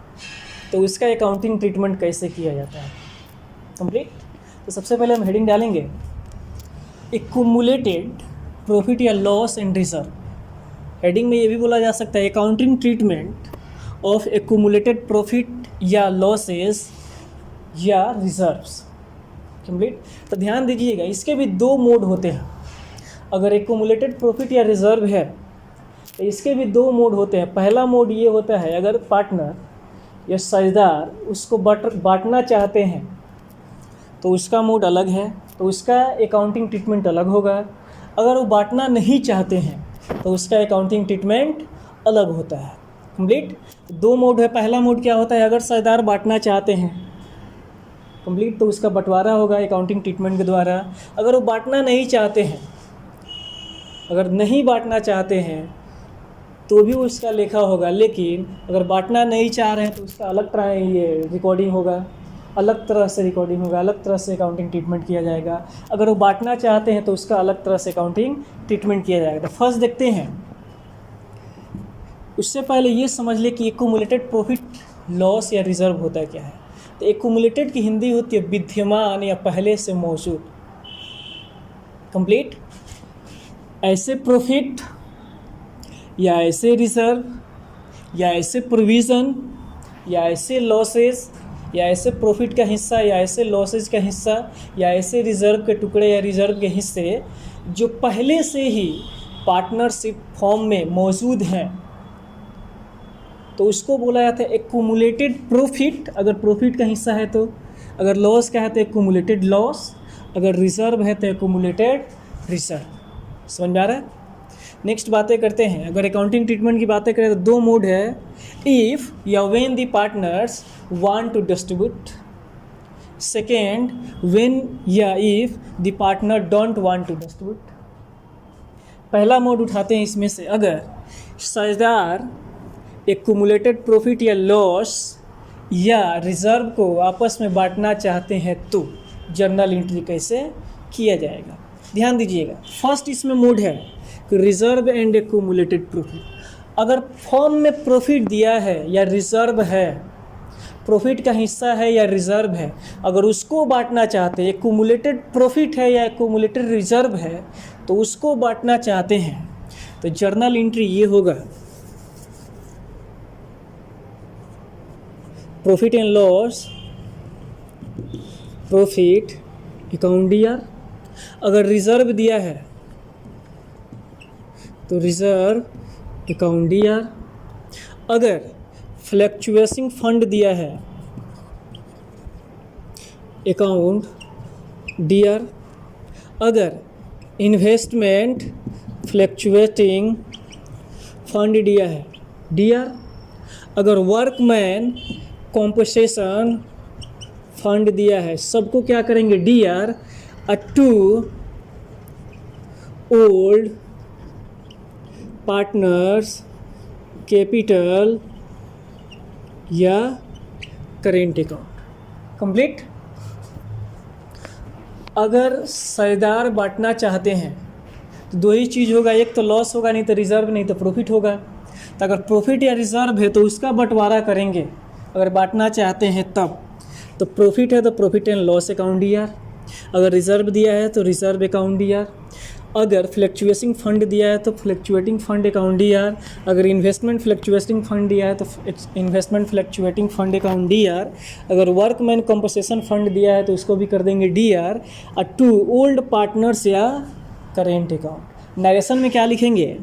तो उसका अकाउंटिंग ट्रीटमेंट कैसे किया जाता है, कंप्लीट। तो सबसे पहले हम हेडिंग डालेंगे एक्युमुलेटेड प्रॉफिट या लॉस एंड रिजर्व। हेडिंग में ये भी बोला जा सकता है accounting treatment of accumulated profit या लॉसेस या रिजर्व्स, कंप्लीट। तो ध्यान दीजिएगा इसके भी दो मोड होते हैं। अगर एक्युमुलेटेड प्रॉफिट या रिजर्व है तो इसके भी दो मोड होते हैं। पहला मोड ये होता है अगर पार्टनर या साझेदार उसको बांटना चाहते हैं तो उसका मोड अलग है, तो उसका अकाउंटिंग ट्रीटमेंट अलग होगा। अगर वो बांटना नहीं चाहते हैं तो उसका अकाउंटिंग ट्रीटमेंट अलग होता है, कंप्लीट। दो मोड है। पहला मोड क्या होता है, अगर साझेदार बांटना चाहते हैं कंप्लीट तो उसका बंटवारा होगा अकाउंटिंग ट्रीटमेंट के द्वारा। अगर वो बांटना नहीं चाहते हैं, अगर नहीं बांटना चाहते हैं तो भी उसका लेखा होगा, लेकिन अगर बांटना नहीं चाह रहे हैं तो उसका अलग तरह ये रिकॉर्डिंग होगा, अलग तरह से रिकॉर्डिंग होगा, अलग तरह से अकाउंटिंग ट्रीटमेंट किया जाएगा। अगर वो बांटना चाहते हैं तो उसका अलग तरह से अकाउंटिंग ट्रीटमेंट किया जाएगा। तो फर्स्ट देखते हैं, उससे पहले ये समझ ले कि एक्यूमुलेटेड प्रॉफिट लॉस या रिजर्व होता है क्या है। तो एक्यूमुलेटेड की हिंदी होती है विद्यमान या पहले से मौजूद। कंप्लीट। ऐसे प्रॉफिट या ऐसे रिजर्व या ऐसे प्रोविज़न या ऐसे लॉसेस या ऐसे प्रॉफिट का हिस्सा या ऐसे लॉसेज का हिस्सा या ऐसे रिजर्व के टुकड़े या रिजर्व के हिस्से जो पहले से ही पार्टनरशिप फॉर्म में मौजूद हैं, तो उसको बोला जाता है एक्यूमुलेटेड प्रॉफिट अगर प्रॉफिट का हिस्सा है तो, अगर लॉस का है तो एक्यूमुलेटेड लॉस, अगर रिजर्व है तो एक्यूमुलेटेड रिजर्व। समझ में आ रहा है? नेक्स्ट बातें करते हैं। अगर अकाउंटिंग ट्रीटमेंट की बातें करें तो दो मोड है, इफ़ या when the partners want to distribute, second when या if the partner don't want to distribute. पहला मोड उठाते हैं इसमें से, अगर साझेदार एक्यूमुलेटेड प्रॉफिट या लॉस या रिजर्व को आपस में बांटना चाहते हैं तो जर्नल एंट्री कैसे किया जाएगा। ध्यान दीजिएगा, फर्स्ट इसमें मोड है कि रिजर्व एंड एक्यूमुलेटेड प्रॉफिट। अगर फॉर्म में प्रॉफिट दिया है या रिजर्व है, प्रॉफिट का हिस्सा है या रिजर्व है, अगर उसको बांटना चाहते हैं, एक्यूमुलेटेड प्रॉफिट है या एक्यूमुलेटेड रिजर्व है तो उसको बांटना चाहते हैं, तो जर्नल एंट्री ये होगा, profit and loss, profit account year. अगर रिजर्व दिया है तो रिजर्व अकाउंट ईयर। अगर फ्लैक्चुएटिंग फंड दिया है अकाउंट डीआर। अगर इन्वेस्टमेंट फ्लैक्चुएटिंग फंड दिया है डीआर। अगर वर्कमैन कॉम्पनसेशन फंड दिया है, सबको क्या करेंगे DR. To old partners capital या करेंट अकाउंट। कंप्लीट। अगर साझेदार बांटना चाहते हैं तो दो ही चीज़ होगा, एक तो लॉस होगा, नहीं तो रिजर्व, नहीं तो प्रॉफिट होगा। तो अगर प्रॉफिट या रिजर्व है तो उसका बंटवारा करेंगे अगर बांटना चाहते हैं तब। तो प्रॉफिट है तो profit and loss account year. अगर रिजर्व दिया है तो रिजर्व अकाउंट ईयर। अगर फ्लैक्चुएटिंग फंड दिया है तो फ्लैक्चुएटिंग फंड अकाउंट ईयर। अगर इन्वेस्टमेंट फ्लैक्चुएटिंग फंड दिया है तो investment fluctuating fund account year. अगर वर्कमैन कॉम्पनसेशन फंड दिया है तो उसको भी कर देंगे डीआर। और टू ओल्ड पार्टनर्स या करेंट अकाउंट। नरेशन में क्या लिखेंगे,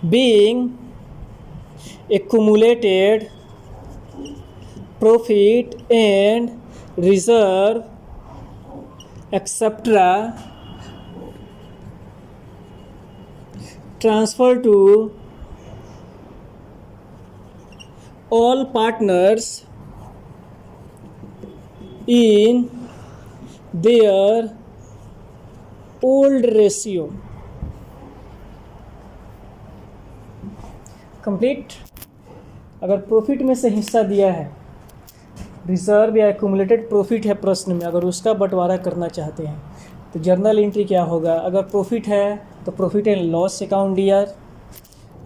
being accumulated profit and reserve etc transfer to all partners in their old ratio। Complete. अगर प्रॉफिट में से हिस्सा दिया है, रिजर्व या एक्यूमुलेटेड प्रॉफिट है प्रश्न में, अगर उसका बंटवारा करना चाहते हैं तो जर्नल एंट्री क्या होगा। अगर प्रॉफिट है तो profit and loss account year.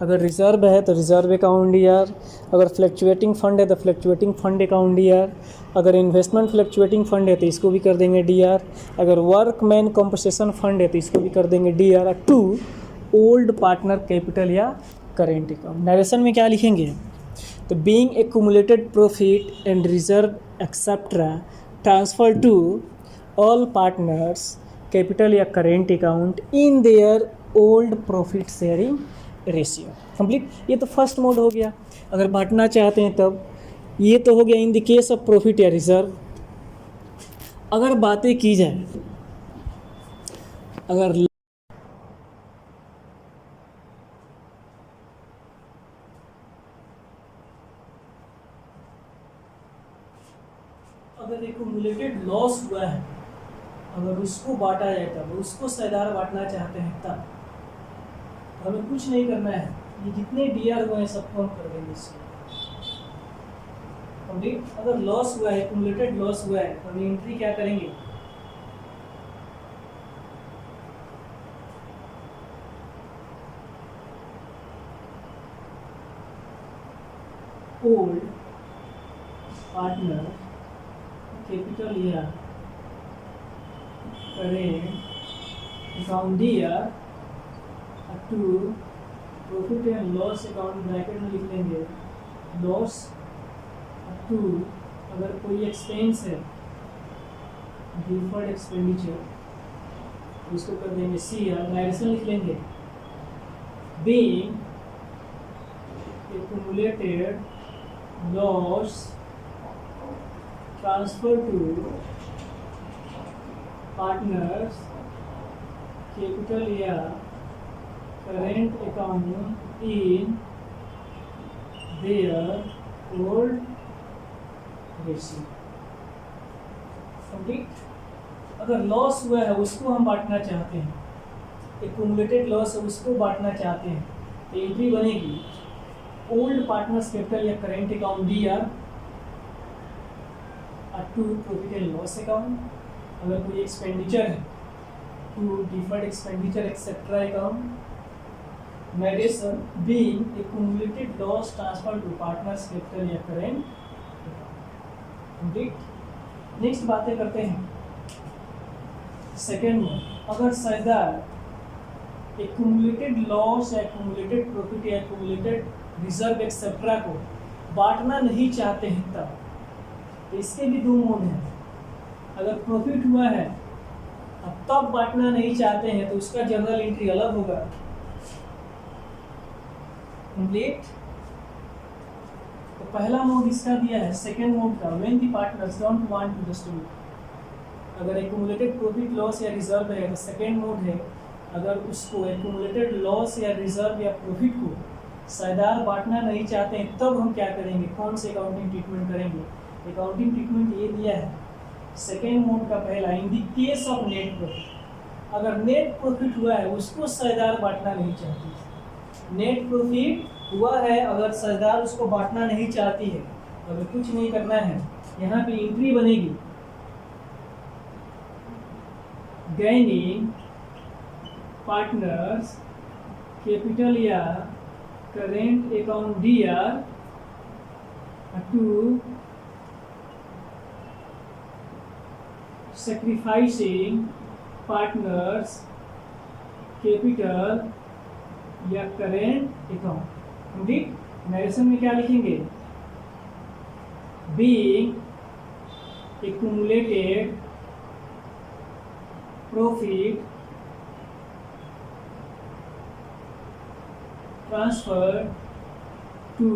अगर रिजर्व है तो रिजर्व अकाउंट ईयर। अगर फ्लैक्चुएटिंग फंड है तो फ्लैक्चुएटिंग फंड अकाउंट ईयर। अगर इन्वेस्टमेंट फ्लैक्चुएटिंग फंड है तो इसको भी कर देंगे डीआर। अगर वर्कमैन कॉम्पनसेशन फंड है तो इसको भी कर देंगे DR. To old partner capital या करेंट अकाउंट। नरेशन में क्या लिखेंगे, तो being accumulated profit and reserve etcetera transfer to all partners capital या current account in their old profit sharing ratio. Complete. ये तो फर्स्ट मोड हो गया, अगर बांटना चाहते हैं तब। ये तो हो गया इन द केस ऑफ प्रॉफिट या रिजर्व। अगर बातें की जाए, अगर एक्यूमुलेटेड लॉस हुआ है, अगर उसको बांटा जाए तब, उसको साझेदार बांटना चाहते हैं तब, हमें कुछ नहीं करना है, ये जितने डीआर हुए हैं सब कम कर देंगे इससे। कंप्लीट। अगर लॉस हुआ है, एक्यूमुलेटेड लॉस हुआ है, तो हम एंट्री क्या करेंगे, ओल्ड पार्टनर कैपिटल या current account year to profit and loss account bracket में लिख लेंगे लॉस टू, अगर कोई एक्सपेंस है डिफर्ड एक्सपेंडिचर उसको कर देंगे सी, डायरेक्शन लिख लेंगे being accumulated loss transfer to partners capital या current account in their old ratio। Complete. अगर लॉस हुआ है उसको हम बांटना चाहते हैं, एक्यूमुलेटेड लॉस है उसको बांटना चाहते हैं, तो एंट्री बनेगी ओल्ड पार्टनर्स कैपिटल या current account D R to profit and loss account. अगर कोई एक्सपेंडिचर है to deferred expenditure etcetera account medicine being accumulated loss transfer to partners capital या करेंट अकाउंट। नेक्स्ट बातें करते हैं सेकेंड में। अगर साझेदार एक्यूमुलेटेड लॉस या एक्यूमुलेटेड प्रॉफिट या एक्यूमुलेटेड रिजर्व एक्सेट्रा को बांटना नहीं चाहते हैं तब, तो इसके भी दो मोड हैं। अगर प्रॉफिट हुआ है अब तब बांटना नहीं चाहते हैं तो उसका जनरल एंट्री अलग होगा। कंप्लीट। तो पहला मोड इसका दिया है, सेकेंड मोड का when the partners don't want to distribute. अगर एक्यूमुलेटेड प्रॉफिट लॉस या रिजर्व है तो सेकेंड मोड है, अगर उसको एक्यूमुलेटेड लॉस या रिजर्व या प्रॉफिट को साझेदार बांटना नहीं चाहते हैं तब हम क्या करेंगे, कौन से अकाउंटिंग ट्रीटमेंट करेंगे। अकाउंटिंग ट्रीटमेंट ये दिया है सेकेंड मोड का पहला, इन the case of net profit. अगर नेट प्रॉफिट हुआ है उसको साझेदार बांटना नहीं चाहती, नेट प्रॉफिट हुआ है अगर साझेदार उसको बांटना नहीं चाहती है, अगर कुछ नहीं करना है, यहाँ पे एंट्री बनेगी गैनिंग पार्टनर्स कैपिटल या current account D R to sacrificing partners capital या करेंट अकाउंट। ठीक, नरेशन में क्या लिखेंगे, being accumulated profit transfer to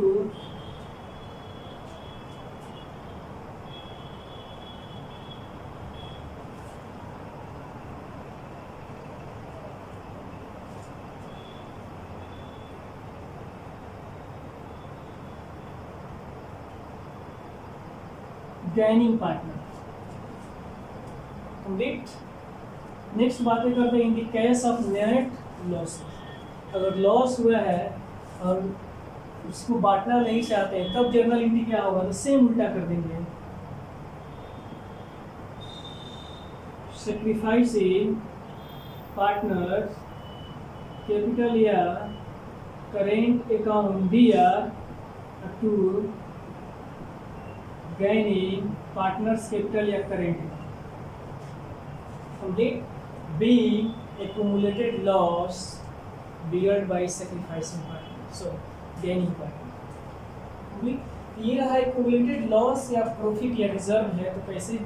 gaining partner. Complete. Next बातें करते हैं in the case of net loss. अगर लॉस हुआ है और उसको बांटना नहीं चाहते हैं तब जर्नल एंट्री क्या होगा, तो सेम उल्टा कर देंगे, सैक्रिफाइसिंग पार्टनर्स कैपिटल या current account D R to gaining partners capital या current. Complete. Being accumulated loss beared by sacrificing partner, so gaining partner. ये रहा एक्यूमुलेटेड लॉस या प्रॉफिट या रिजर्व है तो कैसे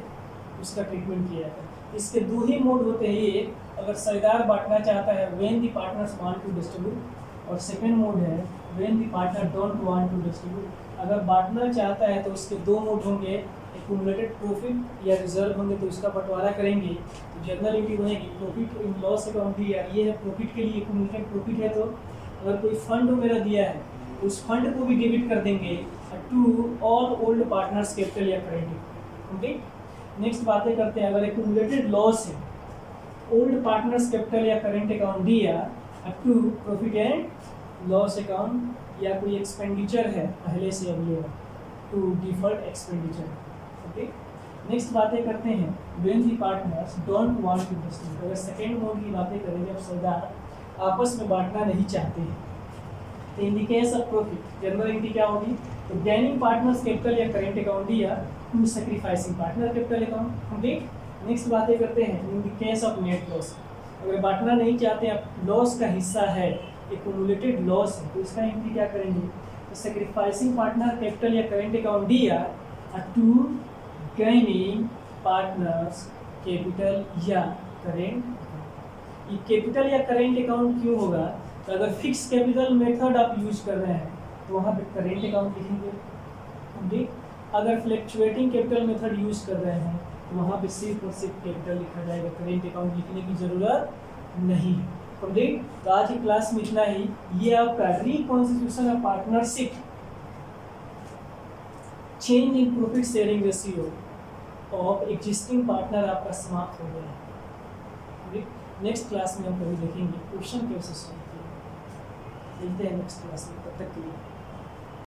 उसका ट्रीटमेंट किया जाता है। इसके दो ही मोड होते हैं, ये अगर साझेदार बांटना चाहता है when the partners want to distribute, और सेकंड मोड है when the partner don't want to distribute. अगर बांटना चाहता है तो उसके दो मोड होंगे, एक्यूमुलेटेड प्रॉफिट या रिजर्व होंगे तो उसका बंटवारा करेंगे, तो जर्नल एंट्री बनेगी profit in loss account D are. ये है प्रॉफिट के लिए, एक्यूमुलेटेड प्रॉफिट है तो अगर कोई फंड मेरा दिया है तो उस फंड को भी डेबिट कर देंगे to all old partners capital या करेंट। ठीक। नेक्स्ट बातें करते हैं, अगर एक्यूमुलेटेड लॉस है ओल्ड पार्टनर्स कैपिटल या current account D R to profit and loss account, या कोई एक्सपेंडिचर है पहले से available to deferred expenditure. Okay, next बातें करते हैं when the partners don't want to distribute. अगर सेकेंड मोड की बातें करें, जब साझेदार आपस में बांटना नहीं चाहते हैं, तो in the case of profit journal entry क्या होगी? तो गेनिंग पार्टनर्स कैपिटल या करेंट अकाउंट या to sacrificing partner capital account. Complete. Next बातें करते हैं in the case of net loss. अगर बांटना नहीं चाहते आप, लॉस का हिस्सा है, एक्यूमुलेटेड लॉस है, तो इसका एंट्री क्या करेंगे? तो सैक्रिफाइसिंग पार्टनर कैपिटल या करेंट अकाउंट या टू गेनिंग पार्टनर्स कैपिटल या करेंट। ये कैपिटल या करेंट अकाउंट क्यों होगा? तो अगर फिक्स कैपिटल मेथड आप यूज कर रहे हैं तो वहाँ पे करेंट अकाउंट लिखेंगे। अगर फ्लक्चुएटिंग कैपिटल मेथड यूज कर रहे हैं तो वहाँ पे सिर्फ और सिर्फ कैपिटल लिखा जाएगा, करेंट अकाउंट लिखने की ज़रूरत नहीं। कंप्लीट। तो आज की क्लास में इतना ही। ये आपका reconstitution of partnership, change in profit sharing ratio of existing partner आपका समाप्त हो गया है। नेक्स्ट क्लास में हम कभी देखेंगे क्वेश्चन कैसे सॉल्व किया। मिलते हैं नेक्स्ट क्लास में, तब तक के लिए।